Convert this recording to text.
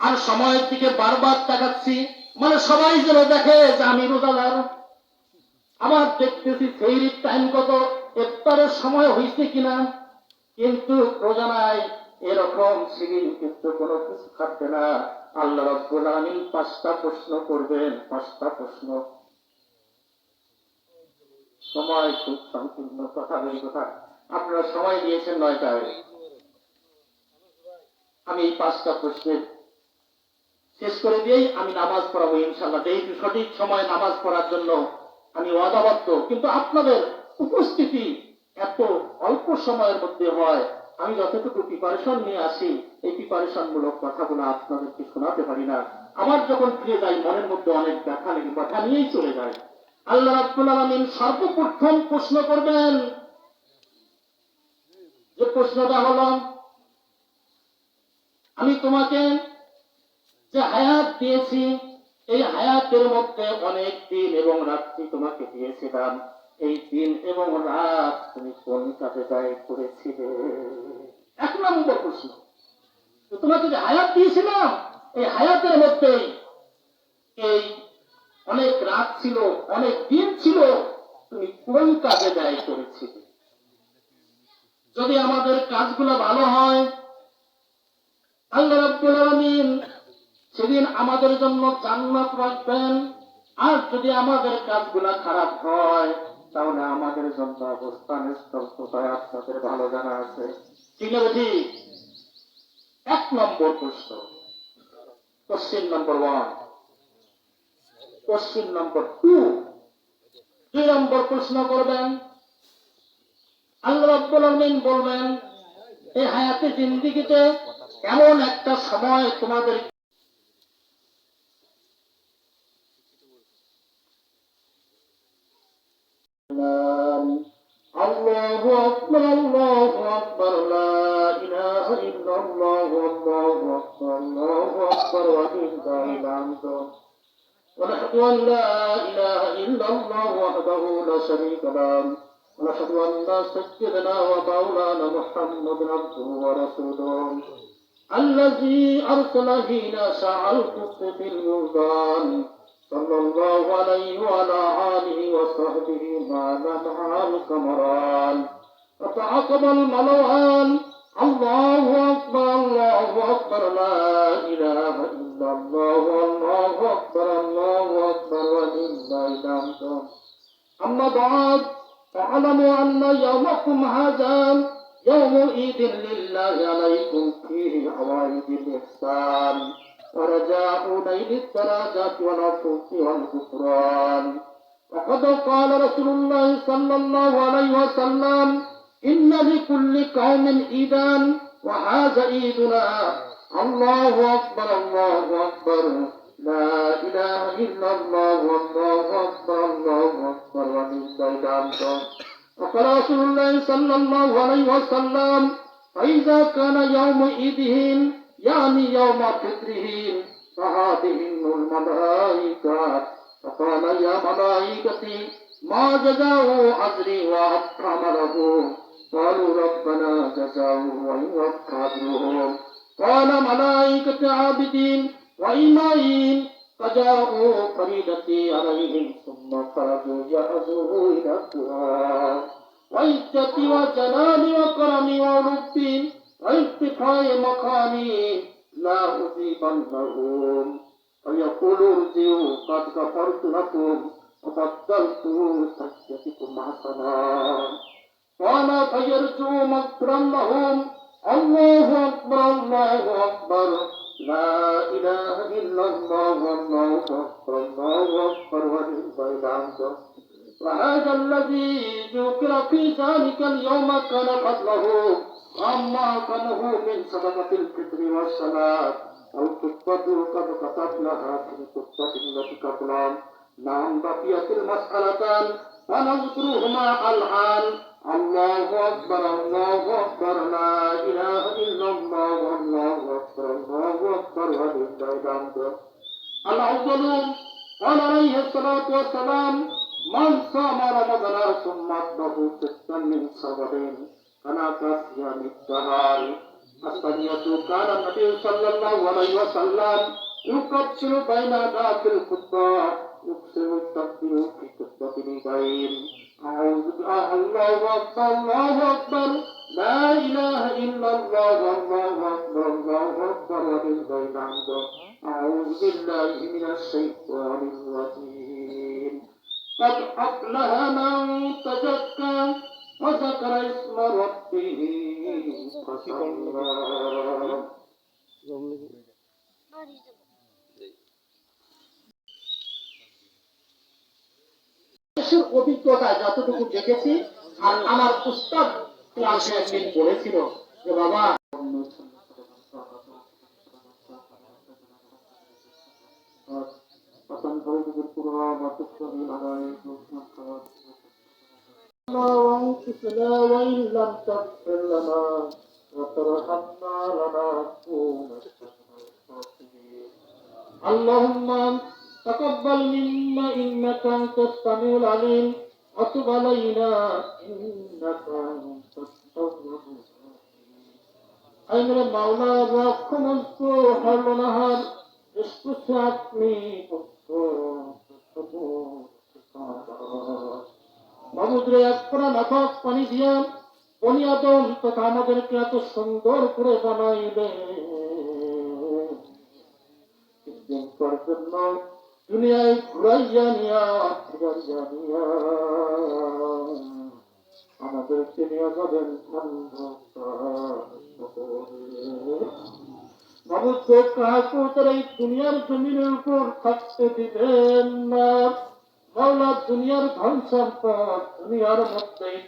আর সময়ের দিকে বারবার তাকাচ্ছি, মানে সবাই যেন দেখে যে আমি রোজাদার। আবার দেখতেছি সেহরির টাইম কত, ইফতারের সময় হয়েছে কিনা, কিন্তু রোজা নাই। এরকম সেদিন কিন্তু কোনো কিছু থাকবে না। আল্লাহ রাব্বুল আলামিন 5টা প্রশ্ন করবেন, 5টা প্রশ্ন। সময় খুব সংকীর্ণ, কথা বলি কথা। আপনারা সময় দিয়েছেন 9টায়। আমি এই 5টা প্রশ্নের শেষ করে দিয়েই আমি নামাজ পড়াবো ইনশাআল্লাহ। এই সঠিক সময়ে নামাজ পড়ার জন্য আমি ওয়াদাবদ্ধ। কিন্তু আপনাদের উপস্থিতি এত অল্প সময়ের মধ্যে হয়, আমি যতটুকু প্রিপারেশন নিয়ে আসি, এই প্রিপারেশন মূলক কথাগুলো আপনাদেরকে শোনাতে পারি না। আমার যখন ফিরে যাই মনের মধ্যে অনেক ব্যথা লেগে কথা নিয়েই চলে যায়। আল্লাহ রাব্বুল আলামিন সর্বপ্রথম প্রশ্ন করবেন, যে প্রশ্নটা হলো, আমি তোমাকে যে হায়াত দিয়েছি, এই হায়াতের মধ্যে অনেক দিন এবং রাত্রি তোমাকে দিয়েছিলাম, এই দিন এবং রাত তুমি কোন কাজে ব্যয় করেছিলে? 1 নম্বর প্রশ্ন। তোমাকে যে হায়াত দিয়েছিলাম, এই হায়াতের মধ্যে এই অনেক রাত ছিল, অনেক দিন ছিল, তুমি কোন কাজে ব্যয় করেছিলে? যদি আমাদের কাজগুলো ভালো হয়, আল্লাহ রাব্বুল আলামিন সেদিন আমাদের জন্য জান্নাত রাখবেন। আর যদি আমাদের কাজগুলা খারাপ হয়, তাহলে আমাদের জন্য অবস্থান স্থল কোথায় আপনাদের ভালো জানা আছে। ঠিক না ঠিক? 1 নম্বর প্রশ্ন। Question number 1। Question number 2। 2 নম্বর প্রশ্ন করবেন, আল্লাহ রাব্বুল আলামিন বলবেন, এই হায়াতে জিন্দেগিতে এমন একটা সময় তোমাদের আল্লাহু আকবার, আল্লাহু আকবার, লা ইলাহা ইল্লাল্লাহু, আল্লাহু আকবার, আল্লাহু আকবার, ওয়া লিল্লাহিল হামদ। ونشهد أن لا إله إلا الله وحده لا شريك له ونشهد أن سيدنا ومولانا محمد عبده ورسوله الذي أرسل فينا شاع الكفر بالميزان صلى الله عليه وعلى آله وصحبه ما لمع القمران وتعاقب الملوان. الله أكبر، الله أكبر، لا إله إلا الله، الله أكبر، الله أكبر، ولله الحمد. أما بعد، فاعلموا أن يومكم هذا يوم عيد لله عليكم فيه عوائد الإحسان ورجاء نيل الدرجات والعفو والغفران. وقد قال رسول الله صلى الله عليه وسلم: إن لكل قوم عيدا وهذا عيدنا. الله أكبر، الله أكبر، لا إله إلا الله، الله أكبر، الله أكبر، ولله الحمد. وقال رسول الله صلى الله عليه وسلم: فإذا كان يوم عيدهم يعني يوم فطرهم فهذهم الملائكة. فقال: يا ملائكتي ما جزاء أجري وعمله؟ قالوا: ربنا جزاء ويوفى أجرهم. قال: ملائكة عابدين وإيمانين فجاءوا فريدتي عليهم ثم خرجوا يأزروا إلى الدعاء وعزتي وجلالي وكرمي وربي وارتفاع مقامي لا أصيبنهم ويقول: ارجعوا قد غفرت لكم وبدلت سيئاتكم حسنا. قال: فيرجو مغفرا لهم. الله أكبر، الله أكبر، لا إله إلا الله، الله أكبر، الله أكبر، ولله الحمد. وهذا الذي ذكر في ذلك اليوم كان فضله أما كانه من صدقة الفطر والصلاة أو خطبة قد كتبناها في الخطبة التي قبلها. نعم، بقيت المسألتان فنذكرهما الآن. الله أكبر، الله أكبر، لا إله إلا الله، الله أكبر، الله أكبر، ولله الحمد. الأول قال عليه الصلاة والسلام: من صام رمضان ثم أتبعه ستا من شوال فلا كصيام الدهر. الثانية كان النبي صلى الله عليه وسلم يكبر بين ذات الخطبة يكسر التكبير في خطبة الغيب أعوذ بالله الله أكبر الله أكبر لا إله إلا الله والله أكبر الله أكبر ولله الحمد أعوذ بالله من الشيطان الرجيم قد أفلح من تزكى وذكر اسم ربه فصلى দেশের অভিজ্ঞতা যতটুকু দেখেছি আর আমার উস্তাদ ক্লাসে একদিন বলেছিল যে বাবা وانصرنا وإن لم تغفر لنا وترحمنا لنكونن من الخاسرين اللهم تقبل منا إنك أنت السميع العليم وتب علينا إنك أنت التواب الرحيم أي मेरे मौला रखम उसको हर नहर इसको साथमी उसको সমুদ্রে এক ফোঁটা নাফাক পানি দিয়া বনি আদম তথা আমাদেরকে এত সুন্দর করে বানাইলে কিছুদিন জন্য দুনিয়ায় ঘুরাইয়া নিয়া ফিরাইয়া নিয়া আমাদেরকে নিয়ে যাবেন মানুষকে কাহাকে তারা এই দুনিয়ার জমিনের উপর থাকতে দিবেন না মাওলা দুনিয়ার ধন সম্পদ দুনিয়ার মধ্যেই